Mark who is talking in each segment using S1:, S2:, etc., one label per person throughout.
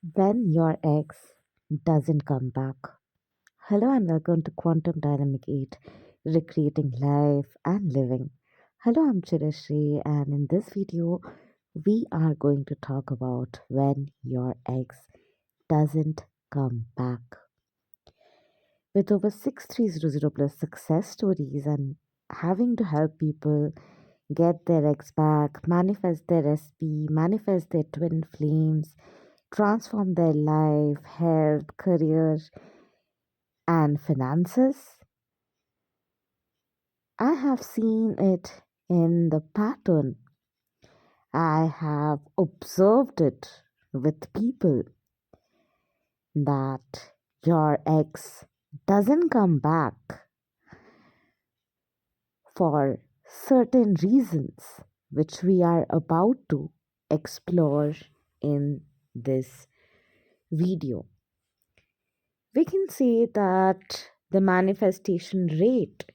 S1: When your ex doesn't come back. Hello and welcome to Quantum Dynamic 8, Recreating Life and Living. Hello, I'm Chirashri, and in this video, we are going to talk about when your ex doesn't come back. With over 6300 plus success stories and having to help people get their ex back, manifest their SP, manifest their twin flames, transform their life, health, career, and finances. I have seen it in the pattern. I have observed it with people that your ex doesn't come back for certain reasons, which we are about to explore in this video. We can say that the manifestation rate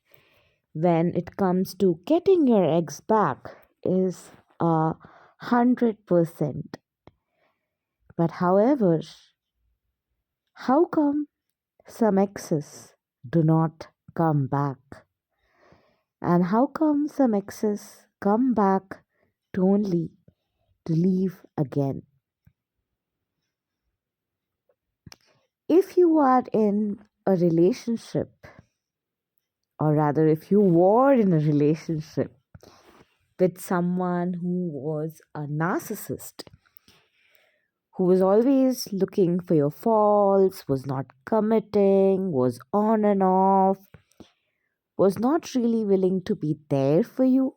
S1: when it comes to getting your ex back is 100%. But however, how come some exes do not come back? And how come some exes come back to only to leave again? If you are in a relationship, or rather, if you were in a relationship with someone who was a narcissist, who was always looking for your faults, was not committing, was on and off, was not really willing to be there for you.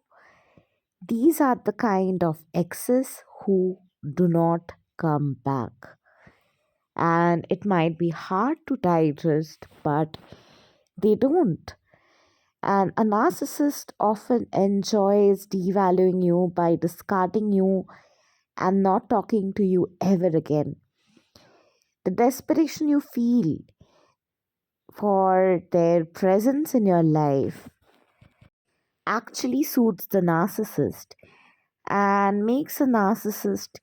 S1: These are the kind of exes who do not come back. And it might be hard to digest, but they don't. And a narcissist often enjoys devaluing you by discarding you and not talking to you ever again. The desperation you feel for their presence in your life actually suits the narcissist and makes a narcissist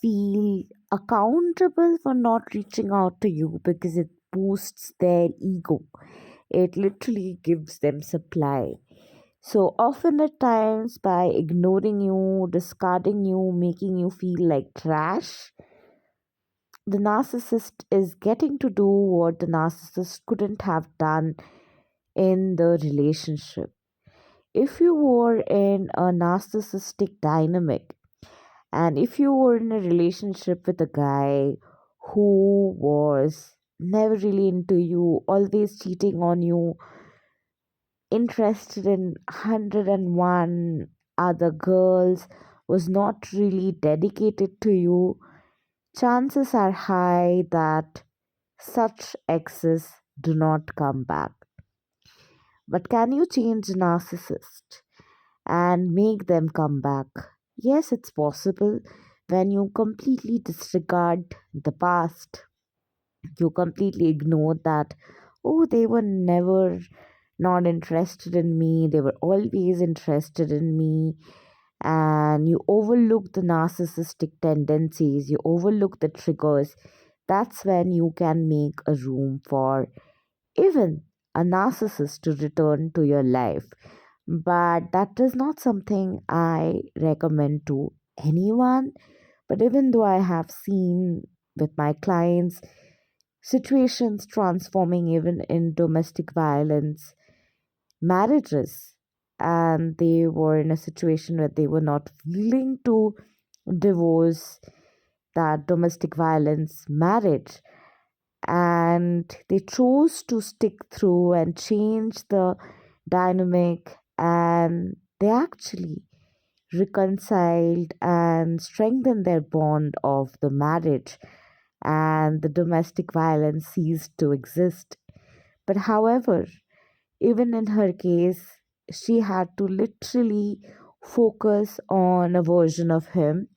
S1: feel accountable for not reaching out to you because it boosts their ego. It literally gives them supply. So often at times, by ignoring you, discarding you, making you feel like trash, the narcissist is getting to do what the narcissist couldn't have done in the relationship. If you were in a narcissistic dynamic and if you were in a relationship with a guy who was never really into you, always cheating on you, interested in 101 other girls, was not really dedicated to you, chances are high that such exes do not come back. But can you change a narcissist and make them come back? Yes, it's possible when you completely disregard the past. You completely ignore that, oh, they were never not interested in me, they were always interested in me, and you overlook the narcissistic tendencies, you overlook the triggers. That's when you can make a room for even a narcissist to return to your life. But that is not something I recommend to anyone. But even though I have seen with my clients situations transforming even in domestic violence, marriages, and they were in a situation where they were not willing to divorce that domestic violence marriage, and they chose to stick through and change the dynamic, and they actually reconciled and strengthened their bond of the marriage, and the domestic violence ceased to exist. But however, even in her case, she had to literally focus on a version of him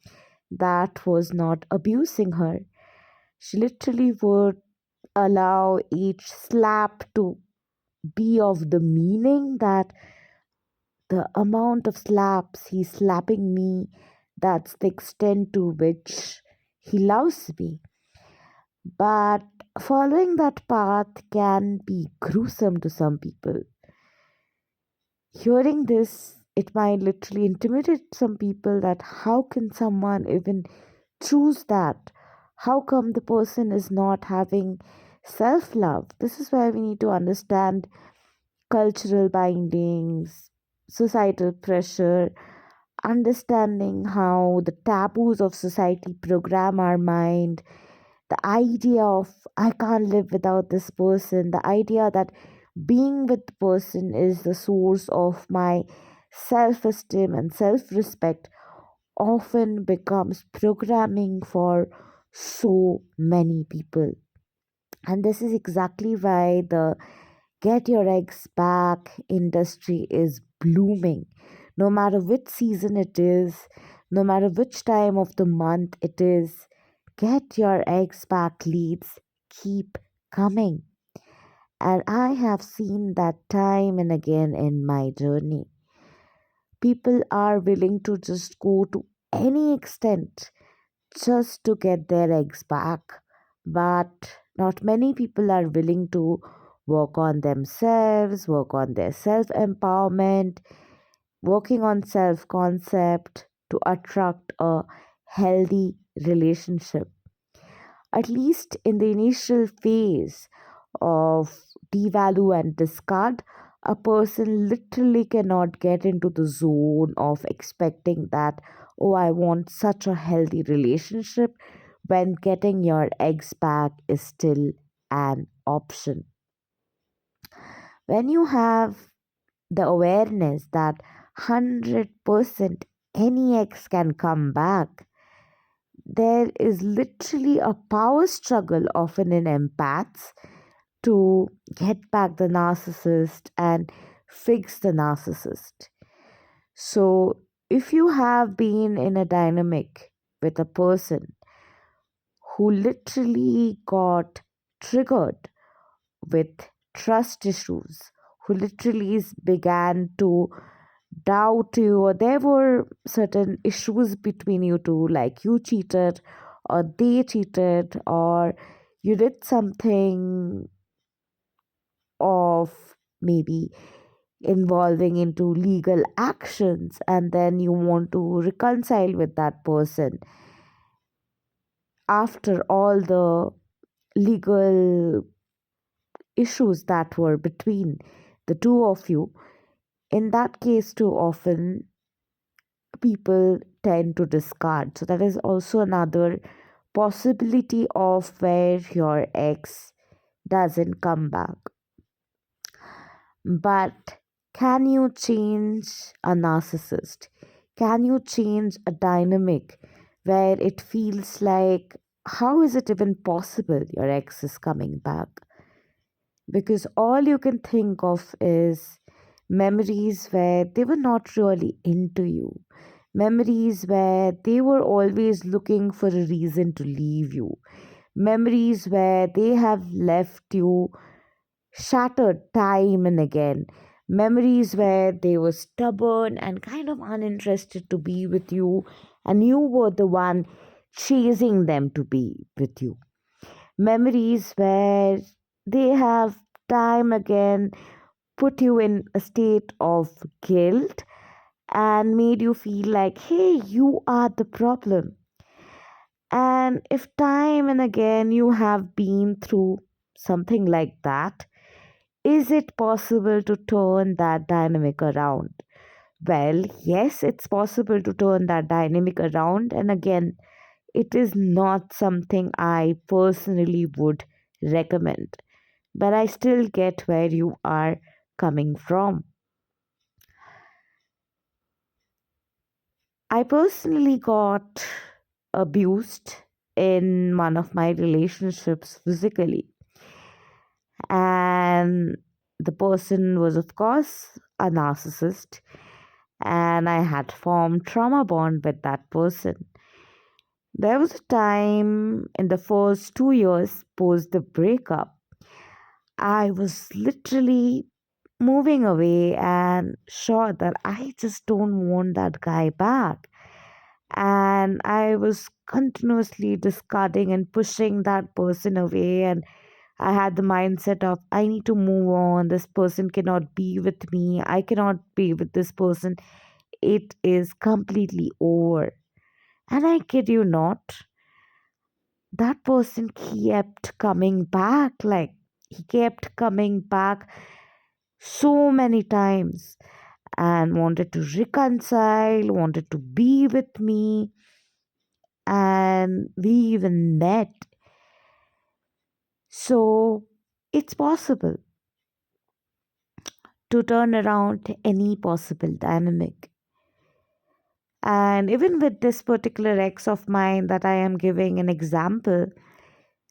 S1: that was not abusing her. She literally would allow each slap to be of the meaning that the amount of slaps he's slapping me, that's the extent to which he loves me. But following that path can be gruesome to some people. Hearing this, it might literally intimidate some people that how can someone even choose that? How come the person is not having self love? This is where we need to understand cultural bindings, societal pressure, understanding how the taboos of society program our mind, the idea of I can't live without this person, the idea that being with the person is the source of my self esteem and self respect often becomes programming for so many people. And this is exactly why the get your eggs back industry is blooming. No matter which season it is, no matter which time of the month it is, get your eggs back leads keep coming. And I have seen that time and again in my journey. People are willing to just go to any extent just to get their eggs back. But not many people are willing to work on themselves, work on their self empowerment, working on self concept to attract a healthy relationship. At least in the initial phase of devalue and discard, a person literally cannot get into the zone of expecting that, oh, I want such a healthy relationship when getting your eggs back is still an option. When you have the awareness that 100% any ex can come back, there is literally a power struggle often in empaths to get back the narcissist and fix the narcissist. So, if you have been in a dynamic with a person who literally got triggered with trust issues, who literally began to doubt you, or there were certain issues between you two, like you cheated, or they cheated, or you did something of maybe involving into legal actions, and then you want to reconcile with that person after all the legal issues that were between the two of you. In that case too often people tend to discard, so that is also another possibility of where your ex doesn't come back. But can you change a narcissist? Can you change a dynamic where it feels like, how is it even possible your ex is coming back? Because all you can think of is memories where they were not really into you, memories where they were always looking for a reason to leave you, memories where they have left you shattered time and again, memories where they were stubborn and kind of uninterested to be with you, and you were the one chasing them to be with you, memories where they have time again put you in a state of guilt and made you feel like, hey, you are the problem. And if time and again you have been through something like that, is it possible to turn that dynamic around? Well, yes, it's possible to turn that dynamic around. And again, it is not something I personally would recommend. But I still get where you are coming from. I personally got abused in one of my relationships physically. And the person was, of course, a narcissist. And I had formed trauma bond with that person. There was a time in the first 2 years post the breakup, I was literally moving away and sure that I just don't want that guy back. And I was continuously discarding and pushing that person away. And I had the mindset of, I need to move on. This person cannot be with me. I cannot be with this person. It is completely over. And I kid you not, that person kept coming back. Like, he kept coming back so many times and wanted to reconcile, wanted to be with me, and we even met. So it's possible to turn around any possible dynamic. And even with this particular ex of mine that I am giving an example,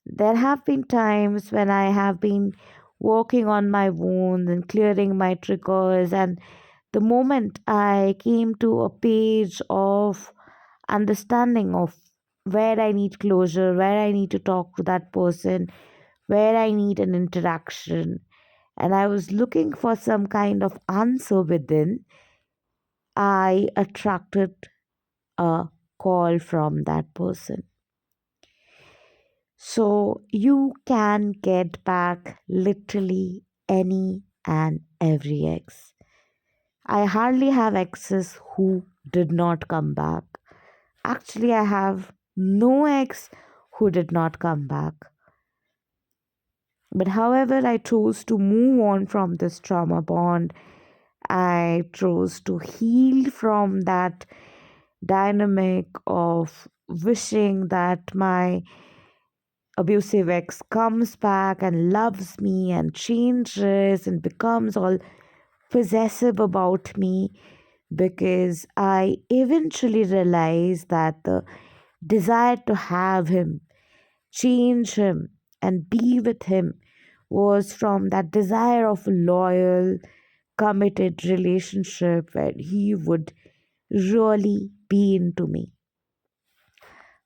S1: there have been times when I have been working on my wounds and clearing my triggers, and the moment I came to a page of understanding of where I need closure, where I need to talk to that person, where I need an interaction, and I was looking for some kind of answer within, I attracted a call from that person. So you can get back literally any and every ex. I hardly have exes who did not come back. Actually, I have no ex who did not come back. But however, I chose to move on from this trauma bond. I chose to heal from that dynamic of wishing that my abusive ex comes back and loves me and changes and becomes all possessive about me, because I eventually realized that the desire to have him, change him, and be with him was from that desire of a loyal, committed relationship where he would really be into me.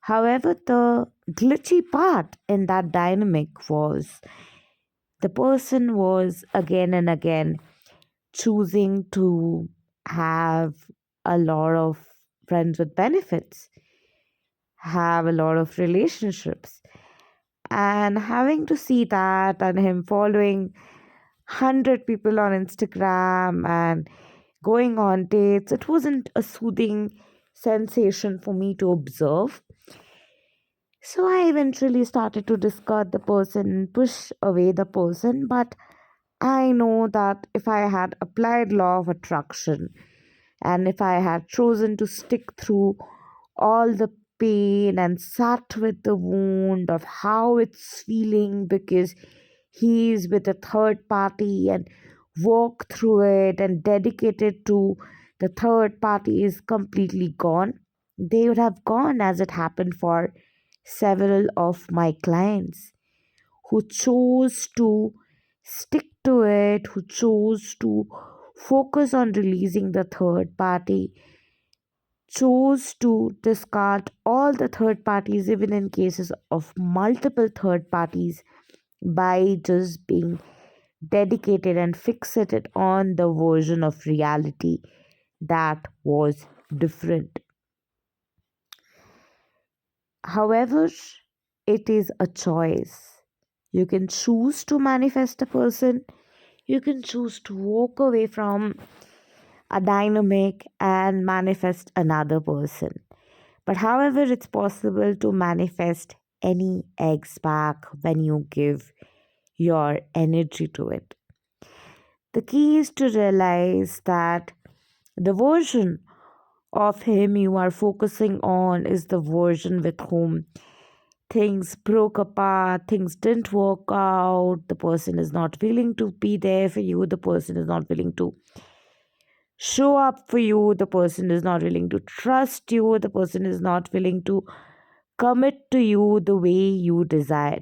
S1: However, the glitchy part in that dynamic was the person was again and again choosing to have a lot of friends with benefits, have a lot of relationships, and having to see that and him following 100 people on Instagram and going on dates, it wasn't a soothing sensation for me to observe. So I eventually started to discard the person and push away the person. But I know that if I had applied law of attraction and if I had chosen to stick through all the pain and sat with the wound of how it's feeling because he's with a third party and walk through it and dedicated to the third party is completely gone, they would have gone, as it happened for several of my clients who chose to stick to it, who chose to focus on releasing the third party, chose to discard all the third parties, even in cases of multiple third parties, by just being dedicated and fixated on the version of reality that was different. However, it is a choice. You can choose to manifest a person, you can choose to walk away from a dynamic and manifest another person. But however, it's possible to manifest any eggs back when you give your energy to it. The key is to realize that the version of him you are focusing on is the version with whom things broke apart, things didn't work out, the person is not willing to be there for you, the person is not willing to show up for you, the person is not willing to trust you, the person is not willing to commit to you the way you desire.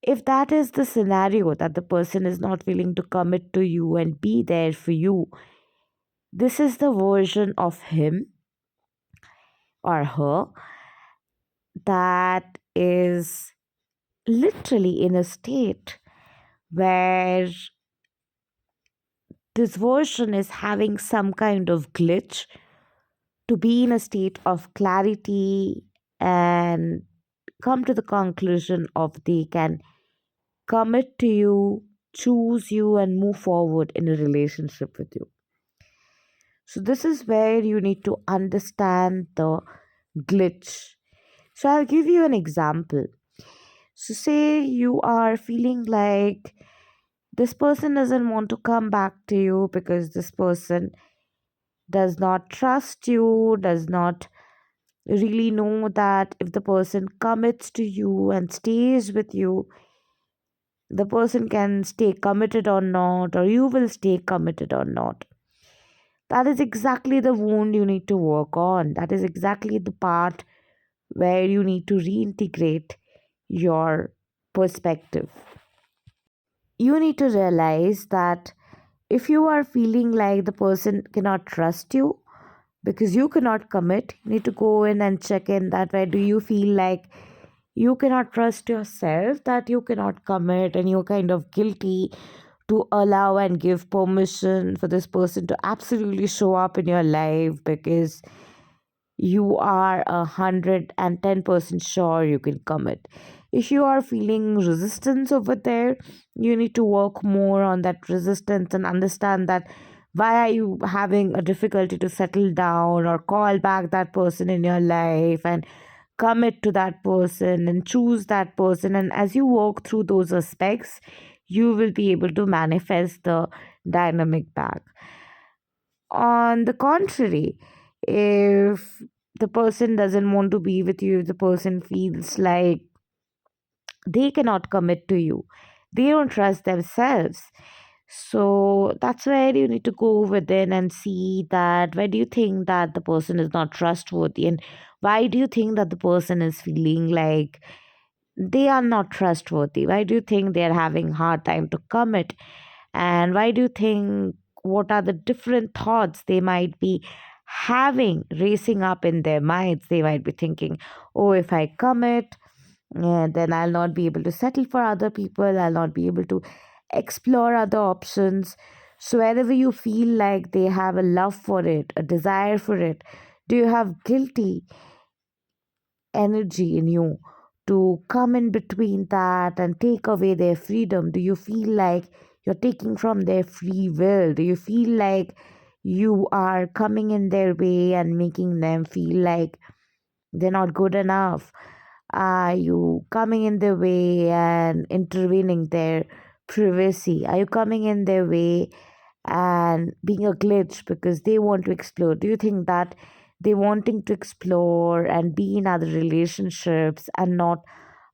S1: If that is the scenario, that the person is not willing to commit to you and be there for you, this is the version of him or her that is literally in a state where this version is having some kind of glitch to be in a state of clarity and come to the conclusion of they can commit to you, choose you, and move forward in a relationship with you. So, this is where you need to understand the glitch. So, I'll give you an example. So, say you are feeling like this person doesn't want to come back to you because this person does not trust you, does not really know that if the person commits to you and stays with you, the person can stay committed or not, or you will stay committed or not. That is exactly the wound you need to work on. That is exactly the part where you need to reintegrate your perspective. You need to realize that if you are feeling like the person cannot trust you because you cannot commit, you need to go in and check in that where do you feel like you cannot trust yourself, that you cannot commit, and you're kind of guilty to allow and give permission for this person to absolutely show up in your life because you are 110% sure you can commit. If you are feeling resistance over there, you need to work more on that resistance and understand that why are you having a difficulty to settle down or call back that person in your life and commit to that person and choose that person. And as you work through those aspects, you will be able to manifest the dynamic back. On the contrary, if the person doesn't want to be with you, if the person feels like they cannot commit to you, they don't trust themselves. So that's where you need to go within and see that where do you think that the person is not trustworthy, and why do you think that the person is feeling like they are not trustworthy? Why do you think they are having hard time to commit? And why do you think, what are the different thoughts they might be having racing up in their minds? They might be thinking, oh, if I commit, then I'll not be able to settle for other people, I'll not be able to explore other options. So wherever you feel like they have a love for it, a desire for it, do you have guilty energy in you to come in between that and take away their freedom? Do you feel like you're taking from their free will? Do you feel like you are coming in their way and making them feel like they're not good enough? Are you coming in their way and intervening their privacy? Are you coming in their way and being a glitch because they want to explore? Do you think that they wanting to explore and be in other relationships and not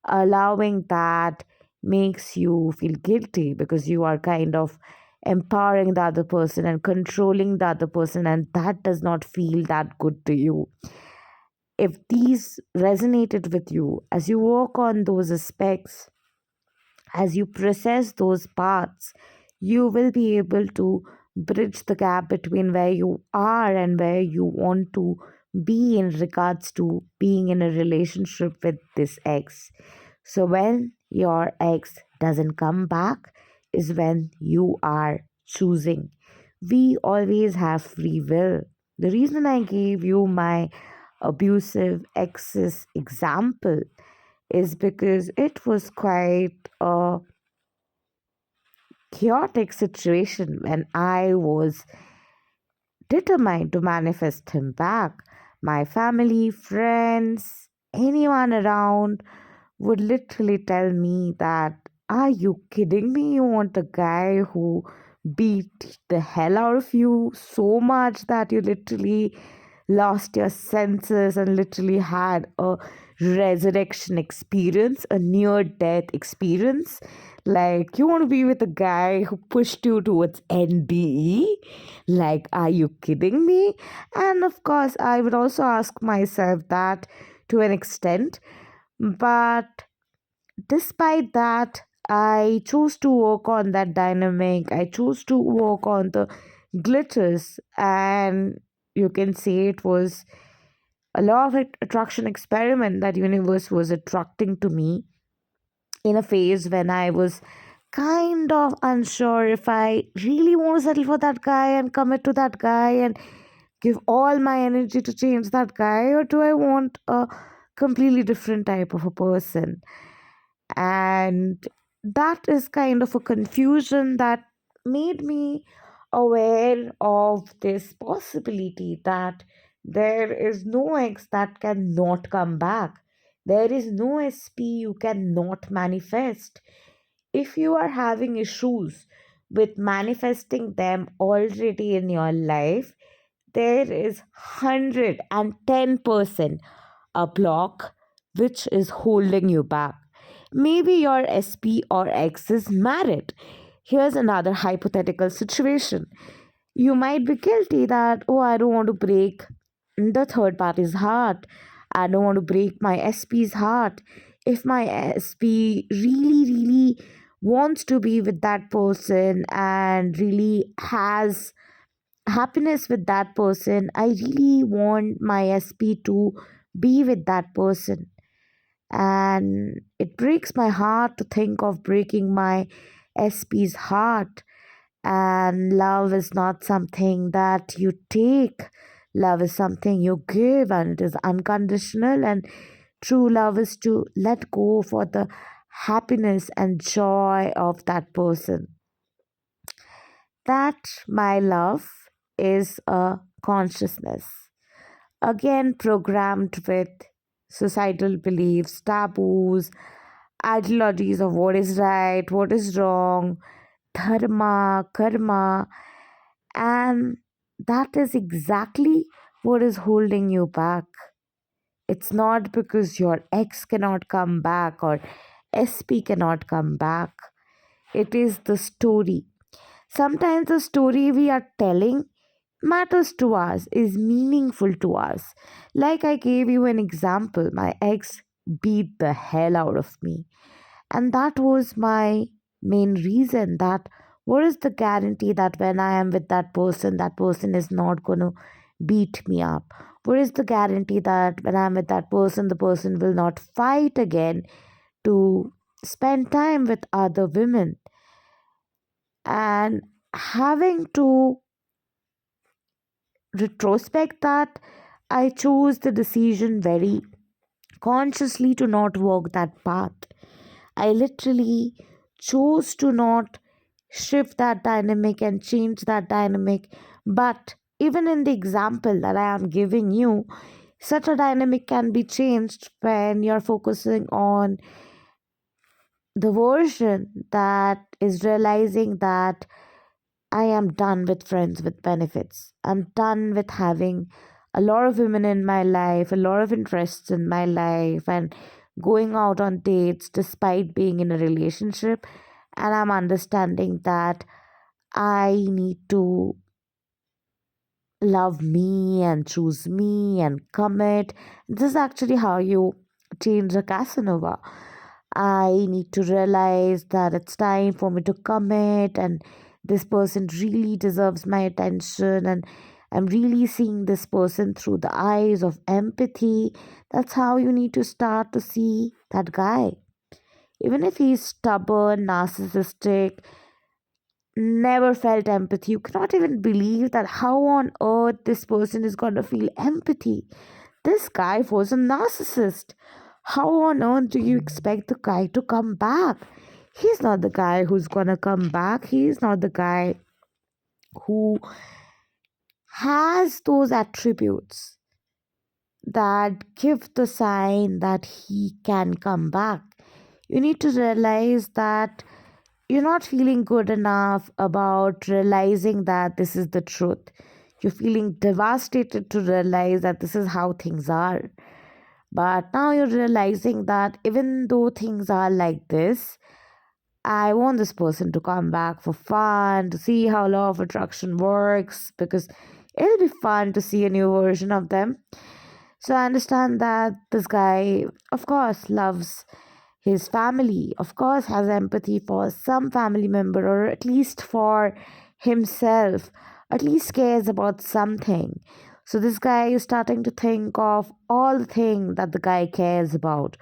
S1: allowing that makes you feel guilty because you are kind of empowering the other person and controlling the other person, and that does not feel that good to you? If these resonated with you, as you work on those aspects, as you process those parts, you will be able to bridge the gap between where you are and where you want to be in regards to being in a relationship with this ex. So, when your ex doesn't come back, is when you are choosing. We always have free will. The reason I gave you my abusive ex's example is because it was quite a chaotic situation when I was determined to manifest him back. My family, friends, anyone around would literally tell me that, are you kidding me? You want a guy who beat the hell out of you so much that you literally lost your senses and literally had a resurrection experience, a near death experience. Like, you want to be with a guy who pushed you towards NDE? Like, are you kidding me? And of course, I would also ask myself that to an extent. But despite that, I chose to work on that dynamic. I chose to work on the glitches, and you can say it was a law of attraction experiment that universe was attracting to me in a phase when I was kind of unsure if I really want to settle for that guy and commit to that guy and give all my energy to change that guy, or do I want a completely different type of a person. And that is kind of a confusion that made me aware of this possibility that there is no X that cannot come back. There is no SP you cannot manifest. If you are having issues with manifesting them already in your life, there is 110% a block which is holding you back. Maybe your SP or X is married. Here's another hypothetical situation. You might be guilty that, oh, I don't want to break the third party's heart. I don't want to break my SP's heart. If my SP really, really wants to be with that person and really has happiness with that person, I really want my SP to be with that person. And it breaks my heart to think of breaking my SP's heart. And love is not something that you take, love is something you give, and it is unconditional. And true love is to let go for the happiness and joy of that person. That, my love, is a consciousness, again programmed with societal beliefs, taboos, ideologies of what is right, what is wrong, dharma, karma, and that is exactly what is holding you back. It's not because your ex cannot come back or SP cannot come back. It is the story. Sometimes the story we are telling matters to us, is meaningful to us. Like I gave you an example, my ex beat the hell out of me. And that was my main reason, that what is the guarantee that when I am with that person is not going to beat me up? What is the guarantee that when I'm with that person, the person will not fight again to spend time with other women? And having to retrospect that, I chose the decision very consciously to not walk that path. I literally chose to not shift that dynamic and change that dynamic. But even in the example that I am giving you, such a dynamic can be changed when you're focusing on the version that is realizing that I am done with friends with benefits. I'm done with having a lot of women in my life, a lot of interests in my life, and going out on dates despite being in a relationship. And I'm understanding that I need to love me and choose me and commit. This is actually how you change a Casanova. I need to realize that it's time for me to commit, and this person really deserves my attention, and I'm really seeing this person through the eyes of empathy. That's how you need to start to see that guy. Even if he's stubborn, narcissistic, never felt empathy, you cannot even believe that how on earth this person is going to feel empathy. This guy was a narcissist. How on earth do you expect the guy to come back? He's not the guy who's gonna come back. He's not the guy who has those attributes that give the sign that he can come back. You need to realize that you're not feeling good enough about realizing that this is the truth. You're feeling devastated to realize that this is how things are. But now you're realizing that even though things are like this, I want this person to come back for fun, to see how law of attraction works, because it'll be fun to see a new version of them. So I understand that this guy, of course, loves his family, of course, has empathy for some family member, or at least for himself, at least cares about something. So this guy is starting to think of all the things that the guy cares about,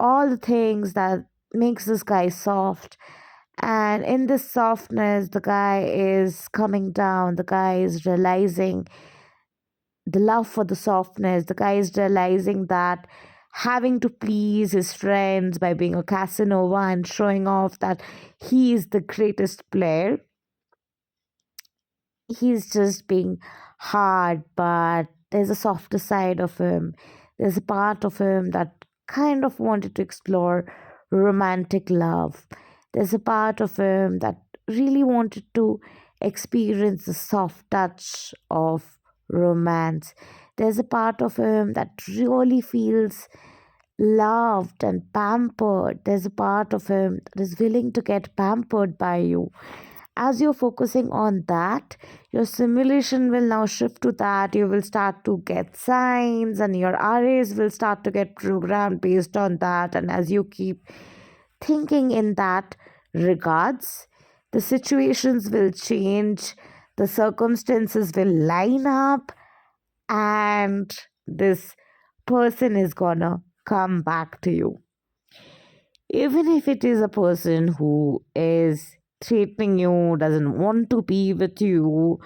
S1: all the things that makes this guy soft. And in this softness, the guy is coming down, the guy is realizing the love for the softness. The guy is realizing that having to please his friends by being a Casanova and showing off that he is the greatest player. He's just being hard, but there's a softer side of him. There's a part of him that kind of wanted to explore romantic love. There's a part of him that really wanted to experience the soft touch of romance. There's a part of him that really feels loved and pampered. There's a part of him that is willing to get pampered by you. As you're focusing on that, your simulation will now shift to that. You will start to get signs, and your arrays will start to get programmed based on that. And as you keep thinking in that regards, the situations will change, the circumstances will line up, and this person is gonna come back to you. Even if it is a person who is threatening you, doesn't want to be with you,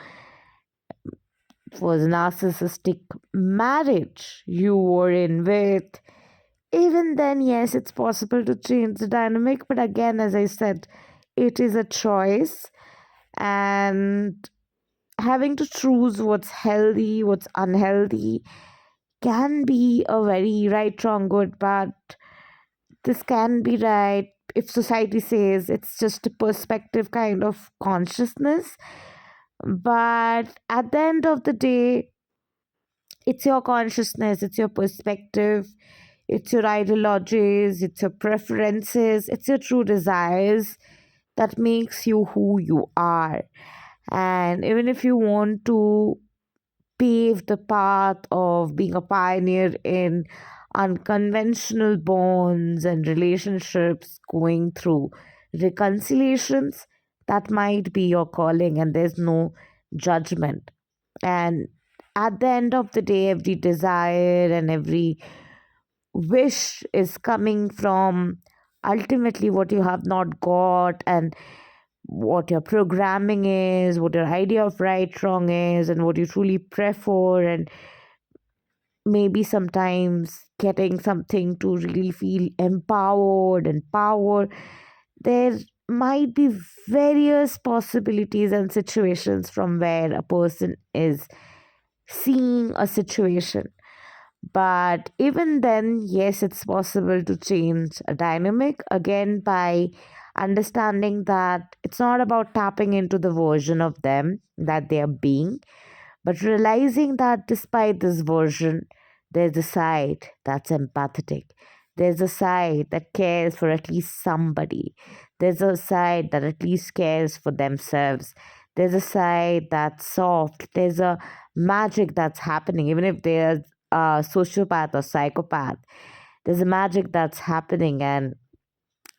S1: was narcissistic marriage you were in with, even then, yes, it's possible to change the dynamic. But again, as I said, it is a choice, and having to choose what's healthy, what's unhealthy can be a very right, wrong, good, but this can be right if society says it's just a perspective kind of consciousness. But at the end of the day, it's your consciousness, it's your perspective, it's your ideologies, it's your preferences, it's your true desires that makes you who you are. And even if you want to pave the path of being a pioneer in unconventional bonds and relationships, going through reconciliations, that might be your calling, and there's no judgment. And at the end of the day, every desire and every wish is coming from ultimately what you have not got, and what your programming is, what your idea of right, wrong is, and what you truly prefer, and maybe sometimes getting something to really feel empowered and power. There might be various possibilities and situations from where a person is seeing a situation. But even then, yes, it's possible to change a dynamic again by understanding that it's not about tapping into the version of them that they are being, but realizing that despite this version, there's a side that's empathetic. There's a side that cares for at least somebody. There's a side that at least cares for themselves. There's a side that's soft. There's a magic that's happening, even if they're a sociopath or psychopath. There's a magic that's happening, and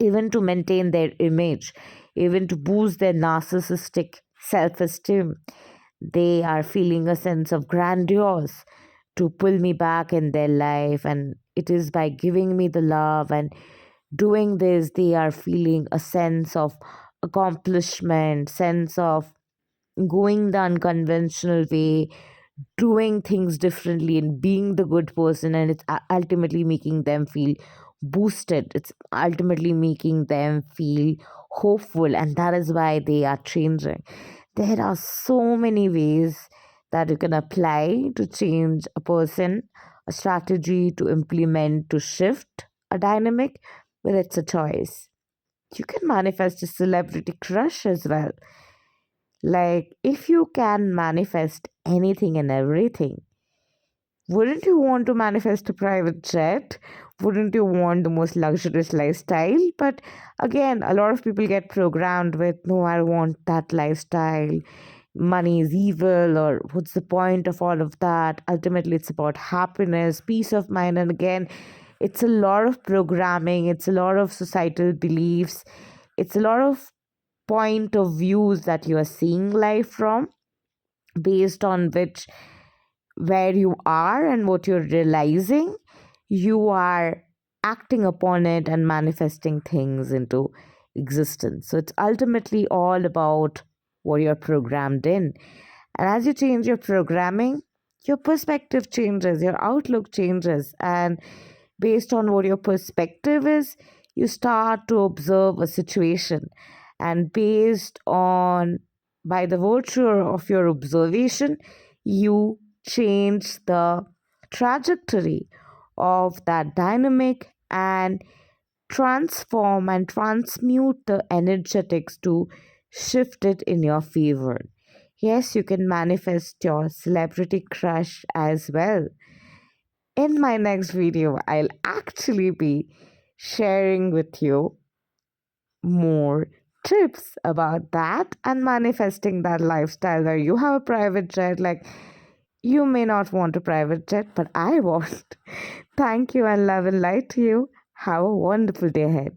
S1: even to maintain their image, even to boost their narcissistic self esteem, they are feeling a sense of grandiose to pull me back in their life. And it is by giving me the love and doing this, they are feeling a sense of accomplishment, sense of going the unconventional way, doing things differently and being the good person, and it's ultimately making them feel boosted. It's ultimately making them feel hopeful, and that is why they are changing. There are so many ways that you can apply to change a person, a strategy to implement to shift a dynamic, but it's a choice. You can manifest a celebrity crush as well. Like, if you can manifest anything and everything, wouldn't you want to manifest a private jet? Wouldn't you want the most luxurious lifestyle? But again, a lot of people get programmed with, no, I want that lifestyle. Money is evil, or what's the point of all of that? Ultimately, it's about happiness, peace of mind. And again, it's a lot of programming, it's a lot of societal beliefs, it's a lot of point of views that you are seeing life from, based on which where you are and what you're realizing, you are acting upon it and manifesting things into existence. So it's ultimately all about what you're programmed in. And as you change your programming, your perspective changes, your outlook changes, and Based on what your perspective is, you start to observe a situation, and by the virtue of your observation, you change the trajectory of that dynamic and transform and transmute the energetics to shift it in your favor. Yes, you can manifest your celebrity crush as well. In my next video, I'll actually be sharing with you more tips about that and manifesting that lifestyle where you have a private jet. Like, you may not want a private jet, but I want. Thank you and love and light to you. Have a wonderful day ahead.